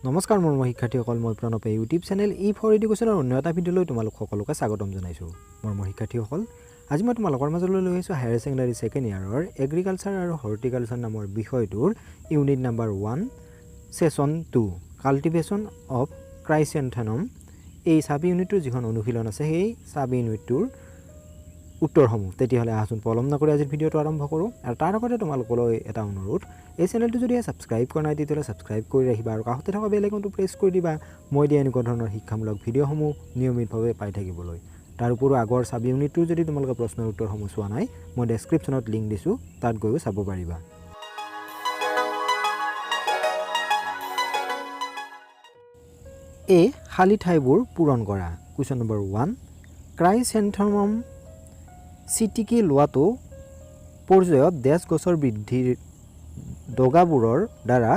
নমস্কাৰ মোৰ শিক্ষাৰ্থীসকল, মই প্ৰণৱে ইউটিউব চেনেল ফৰ এডুকেশ্যনৰ অন্য এটা ভিডিঅ'লৈ তোমালোক সকলোকে স্বাগতম জনাইছোঁ। মোৰ শিক্ষাৰ্থীসকল, আজি মই তোমালোকৰ মাজলৈ লৈ আহিছোঁ হায়াৰ ছেকেণ্ডাৰী ছেকেণ্ড ইয়াৰৰ এগ্ৰিকালচাৰ আৰু হৰ্টিকালচাৰ নামৰ বিষয়টোৰ unit number 1 session 2 cultivation of chrysanthemum. এই সাব ইউনিটটোৰ যিখন অনুশীলন আছে সেই সাব ইউনিটটোৰ উত্তৰসমূহ। তেতিয়াহ'লে আহচোন পলম নকৰি আজিৰ ভিডিঅ'টো আৰম্ভ কৰোঁ। আৰু তাৰ আগতে তোমালোকলৈ এটা অনুৰোধ, এই চেনেলটো যদি ছাবস্ক্ৰাইব কৰা নাই তেতিয়াহ'লে ছাবস্ক্ৰাইব কৰি ৰাখিবা আৰু কাষতে থকা বেল আইকনটো প্ৰেছ কৰি দিবা মই দিয়া এনেকুৱা ধৰণৰ শিক্ষামূলক ভিডিঅ'সমূহ নিয়মিতভাৱে পাই থাকিবলৈ। তাৰ উপৰিও আগৰ সাব ইউনিটটোৰ যদি তোমালোকে প্ৰশ্নৰ উত্তৰসমূহ চোৱা নাই, মই ডেছক্ৰিপশ্যনত লিংক দিছোঁ, তাত গৈও চাব পাৰিবা। এই খালী ঠাইবোৰ পূৰণ কৰা। কুৱেশ্যন নম্বৰ 1, ক্ৰাইচেন্থেমম চিটিকি লোৱাটো পৰ্যায়ত ডেছ গছৰ বৃদ্ধিৰ ডগাবোৰৰ দ্বাৰা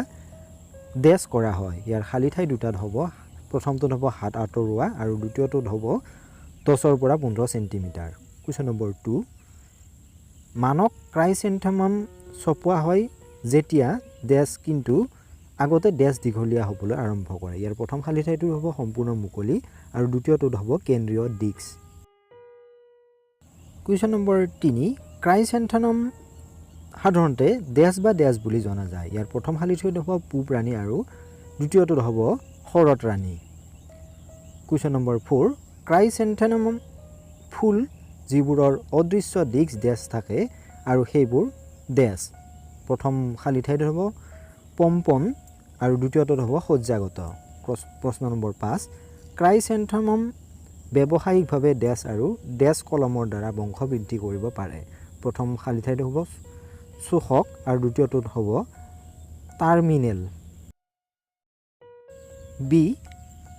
ডেছ কৰা হয়। ইয়াৰ খালী ঠাই দুটাত হ'ব, প্ৰথমটোত হ'ব হাত আঁতৰোৱা আৰু দ্বিতীয়টোত হ'ব 10 পৰা 15 চেণ্টিমিটাৰ। কুৱেশ্যন নম্বৰ 2, মানক ক্ৰাইচেন্থেমম চপোৱা হয় যেতিয়া ডেছ কিন্তু আগতে ডেছ দীঘলীয়া হ'বলৈ আৰম্ভ কৰে। ইয়াৰ প্ৰথম খালী ঠাইটো হ'ব সম্পূৰ্ণ মুকলি আৰু দ্বিতীয়টোত হ'ব কেন্দ্ৰীয় ডিস্ক। কুৱেশ্যন নম্বৰ 3, ক্ৰাইচেন্থেমম সাধাৰণতে ডেছ বা ডেছ বুলি জনা যায়। ইয়াৰ প্ৰথম খালী ঠাইটো হ'ব পূব ৰাণী আৰু দ্বিতীয়টোত হ'ব শৰৎ ৰাণী। কুৱেশ্যন নম্বৰ 4, ক্ৰাইচেন্থেমম ফুল যিবোৰৰ অদৃশ্য ডিস্ক ডেছ থাকে আৰু সেইবোৰ ডেছ। প্ৰথম খালী ঠাইটো হ'ব পম্পন আৰু দ্বিতীয়টোত হ'ব সজ্জাগত। প্ৰশ্ন নম্বৰ 5, ক্ৰাইচেন্থেমম ব্যৱসায়িকভাৱে ডেছ আৰু ডেছ কলমৰ দ্বাৰা বংশ বৃদ্ধি কৰিব পাৰে। প্ৰথম খালী ঠাইটো হ'ব চোষক আৰু দ্বিতীয়টোত হ'ব terminal. B,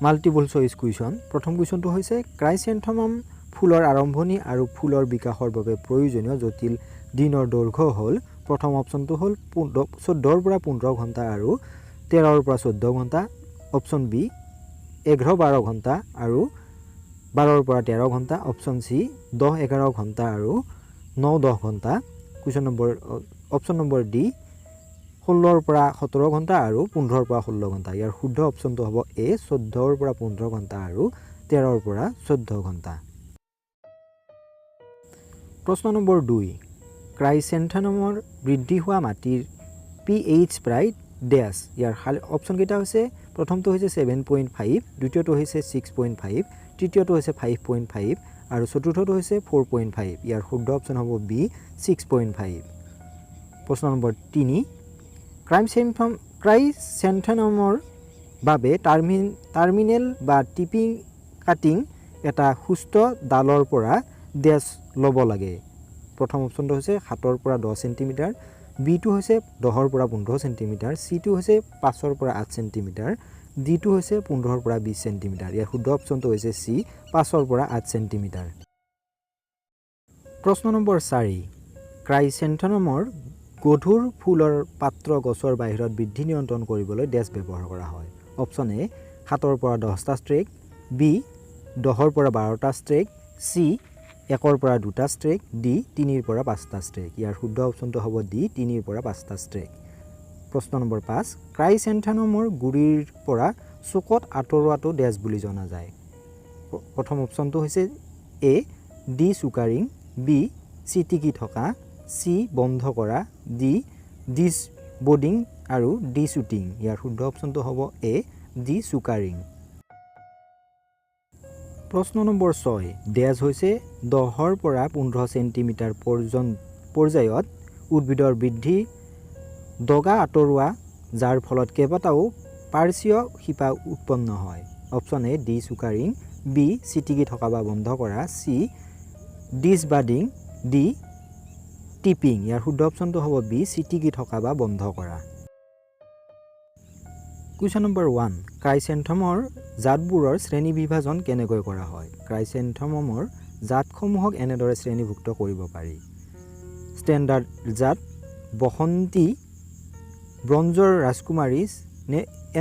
multiple choice question. প্ৰথম কুৱেশ্যনটো হৈছে ক্ৰাইচেন্থেমম ফুলৰ আৰম্ভণি আৰু ফুলৰ বিকাশৰ বাবে প্ৰয়োজনীয় জটিল দিনৰ দৈৰ্ঘ্য হ'ল। প্ৰথম অপশ্যনটো হ'ল 14 পৰা 15 ঘণ্টা আৰু 13 পৰা 14 ঘণ্টা। অপশ্যন বি 11-12 ঘণ্টা আৰু 12 পৰা 13 ঘণ্টা। অপশ্যন চি 10-11 ঘণ্টা আৰু 9-10 ঘণ্টা। অপশ্যন নম্বৰ ডি 16 পৰা 17 ঘণ্টা আৰু 15 পৰা 16 ঘণ্টা। ইয়াৰ শুদ্ধ অপশ্যনটো হ'ব এ 14 পৰা 15 ঘণ্টা আৰু 13 পৰা 14 ঘণ্টা। প্ৰশ্ন নম্বৰ 2, ক্ৰাইচেন্থেমমৰ বৃদ্ধি হোৱা মাটিৰ pH প্ৰায় ডেছ। ইয়াৰ অপশ্যনকেইটা হৈছে, প্ৰথমটো হৈছে 7.5, দ্বিতীয়টো হৈছে 6.5, তৃতীয়টো হৈছে 5.5 আৰু চতুৰ্থটো হৈছে 4.5। ইয়াৰ শুদ্ধ অপশ্যন হ'ব বি 6.5। প্ৰশ্ন নম্বৰ 3, ক্ৰাইচেন্থেমমৰ বাবে টাৰ্মিনেল বা টিপিং কাটিং এটা সুস্থ ডালৰ পৰা ডেছ ল'ব লাগে। প্ৰথম অপশ্যনটো হৈছে 7 পৰা 10 চেণ্টিমিটাৰ, বিটো হৈছে 10 পৰা 15 চেণ্টিমিটাৰ, চিটো হৈছে 5 পৰা 8 চেণ্টিমিটাৰ, ডিটো হৈছে 15 পৰা 20 চেণ্টিমিটাৰ। ইয়াৰ শুদ্ধ অপশ্যনটো হৈছে চি 5 পৰা 8 চেণ্টিমিটাৰ। প্ৰশ্ন নম্বৰ 4, ক্ৰাইচেন্থেমমৰ গধুৰ ফুলৰ পাত্ৰ গছৰ বাহিৰত বৃদ্ধি নিয়ন্ত্ৰণ কৰিবলৈ ডেছ ব্যৱহাৰ কৰা হয়। অপশ্যন এ 7 পৰা 10টা ষ্ট্ৰেক, বি 10 পৰা 12টা ষ্ট্ৰেক, চি 1 পৰা 2টা ষ্ট্ৰেক, ডি 3 পৰা 5টা ষ্ট্ৰেক। ইয়াৰ শুদ্ধ অপশ্যনটো হ'ব ডি 3 পৰা 5টা ষ্ট্ৰেক। প্ৰশ্ন নম্বৰ 5, ক্ৰাইচেন্থেমমৰ গুৰিৰ পৰা চুকত আঁতৰোৱাটো ডেছ বুলি জনা যায়। প্ৰথম অপশ্যনটো হৈছে এ ডি চুকাৰিং, বি চিটিকি থকা, চি বন্ধ কৰা, ডি ডিছ বডিং আৰু ডি শ্বুটিং। ইয়াৰ শুদ্ধ অপশ্যনটো হ'ব এ ডি চুকাৰিং। প্ৰশ্ন নম্বৰ 6, ডেছ হৈছে 10 পৰা 15 চেণ্টিমিটাৰ পৰ্যায়ত উদ্ভিদৰ বৃদ্ধি ডগা আঁতৰোৱা যাৰ ফলত কেইবাটাও পাৰ্শ্বীয় শিপা উৎপন্ন হয়। Option a desuckering, b চিটিকি থকা বা বন্ধ কৰা, c disbudding, d tipping. ইয়াৰ শুদ্ধ অপশ্যনটো হ'ব বি চিটিকি থকা বা বন্ধ কৰা। কুৱেশ্যন নম্বৰ 1, ক্ৰাইচেন্থেমমৰ জাতবোৰৰ শ্ৰেণী বিভাজন কেনেকৈ কৰা হয়। ক্ৰাইচেন্থেমমৰ জাতসমূহক এনেদৰে শ্ৰেণীভুক্ত কৰিব পাৰি: ষ্টেণ্ডাৰ্ড জাত, বসন্তী, ব্ৰঞ্জৰ ৰাজকুমাৰী,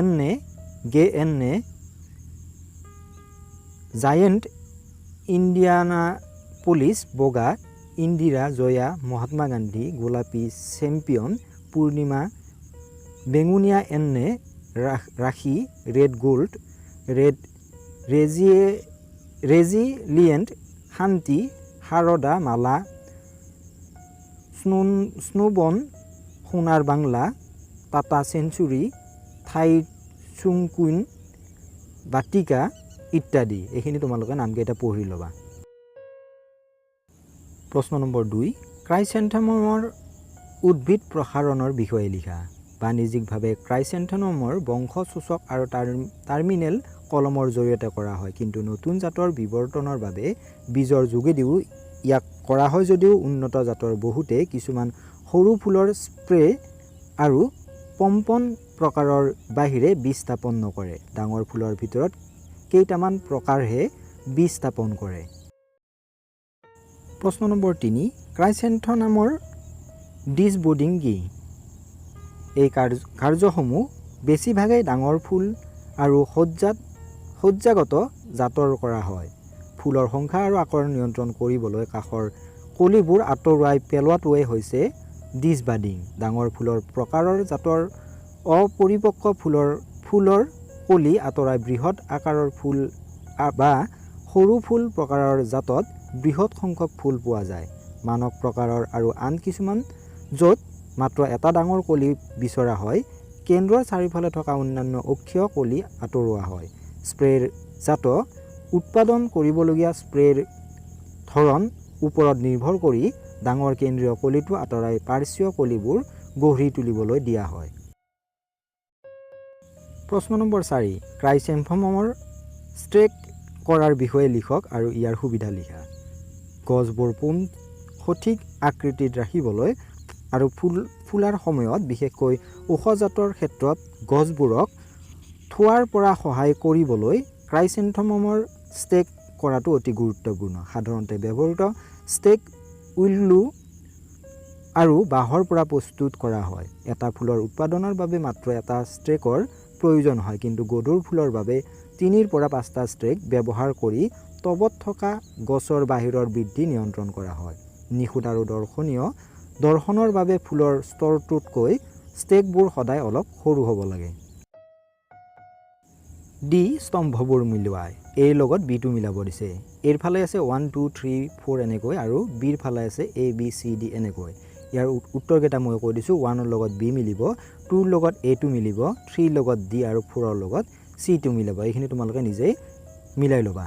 এনে গে এনে, জায়েণ্ট ইণ্ডিয়ানাপলিছ, বগা, ইন্দিৰা, জয়া, মহাত্মা গান্ধী, গোলাপী, চেম্পিয়ন, পূৰ্ণিমা, বেঙুনীয়া এনে ৰাখি, ৰেড গোল্ড, ৰেজিলিয়েণ্ট, শান্তি, সাৰদা, মালা, স্নোবন, সোণাৰ বাংলা, টাটা চেঞ্চুৰী, থাই চুংকুইন, বাটিকা ইত্যাদি। এইখিনি তোমালোকে নামকেইটা পঢ়ি ল'বা। প্ৰশ্ন নম্বৰ 2, ক্ৰাইচেন্থেমমৰ উদ্ভিদ প্ৰসাৰণৰ বিষয়ে লিখা। বাণিজ্যিকভাৱে ক্ৰাইচেন্থেমৰ বংশসূচক আৰু টাৰ্মিনেল কলমৰ জৰিয়তে কৰা হয়, কিন্তু নতুন জাতৰ বিৱৰ্তনৰ বাবে বীজৰ যোগেদিও ইয়াক কৰা হয় যদিও উন্নত জাতৰ বহুতে কিছুমান সৰু ফুলৰ স্প্ৰে আৰু পম্পন প্ৰকাৰৰ বাহিৰে বীজ স্থাপন নকৰে। ডাঙৰ ফুলৰ ভিতৰত কেইটামান প্ৰকাৰহে বীজ স্থাপন কৰে। প্ৰশ্ন নম্বৰ 3, ক্ৰাইচেন্থেমৰ ডিছবৰ্ডিং কি? এই কাৰ্যসমূহ বেছিভাগেই ডাঙৰ ফুল আৰু সজ্জাগত জাতৰ কৰা হয়। ফুলৰ সংখ্যা আৰু আকাৰ নিয়ন্ত্ৰণ কৰিবলৈ কাষৰ কলিবোৰ আঁতৰাই পেলোৱাটোৱে হৈছে ডিছবাৰ্ডিং। ডাঙৰ ফুলৰ প্ৰকাৰৰ জাতৰ অপৰিপক্ক ফুলৰ কলি আঁতৰাই বৃহৎ আকাৰৰ ফুল বা সৰু ফুল প্ৰকাৰৰ জাতত বৃহৎ সংখ্যক ফুল পোৱা যায়। মানক প্ৰকাৰৰ আৰু আন কিছুমান য'ত মাত্ৰ এটা ডাঙৰ কলি বিচৰা হয়, কেন্দ্ৰৰ চাৰিওফালে থকা অন্যান্য অক্ষীয় কলি আঁতৰোৱা হয়। স্প্ৰেৰ জাত উৎপাদন কৰিবলগীয়া স্প্ৰেৰ ধৰণ ওপৰত নিৰ্ভৰ কৰি ডাঙৰ কেন্দ্ৰীয় কলিটো আঁতৰাই পাৰ্শ্বীয় কলিবোৰ গঢ়ি তুলিবলৈ দিয়া হয়। প্ৰশ্ন নম্বৰ 4, ক্ৰাইচেন্থেমৰ ষ্ট্ৰেক কৰাৰ বিষয়ে লিখক আৰু ইয়াৰ সুবিধা লিখা। গছবোৰ সঠিক আকৃতিত ৰাখিবলৈ আৰু ফুলাৰ সময়ত বিশেষকৈ ওখ জাতৰ ক্ষেত্ৰত গছবোৰক থোৱাৰ পৰা সহায় কৰিবলৈ ক্ৰাইচেন্থেমৰ ষ্টেক কৰাটো অতি গুৰুত্বপূৰ্ণ। সাধাৰণতে ব্যৱহৃত ষ্টেক উইলো আৰু বাঁহৰ পৰা প্ৰস্তুত কৰা হয়। এটা ফুলৰ উৎপাদনৰ বাবে মাত্ৰ এটা ষ্ট্ৰেকৰ প্ৰয়োজন হয়, কিন্তু গধুৰ ফুলৰ বাবে 3 পৰা 5টা ষ্ট্ৰেক ব্যৱহাৰ কৰি টবত থকা গছৰ বাহিৰৰ বৃদ্ধি নিয়ন্ত্ৰণ কৰা হয়। নিখুঁত আৰু দৰ্শনৰ বাবে ফুলৰ স্তৰটোতকৈ ষ্টেকবোৰ সদায় অলপ সৰু হ'ব লাগে। ডি, স্তম্ভবোৰ মিলোৱা। এৰ লগত বিটো মিলাব দিছে। এৰ ফালে আছে 1 2 3 4 এনেকৈ আৰু বিৰ ফালে আছে A B C D এনেকৈ। ইয়াৰ উত্তৰকেইটা মই কৈ দিছোঁ। 1ৰ লগত B মিলিব, 2ৰ লগত A টো মিলিব, 3ৰ লগত D আৰু 4ৰ লগত C টো মিলাব। এইখিনি তোমালোকে নিজেই মিলাই ল'বা।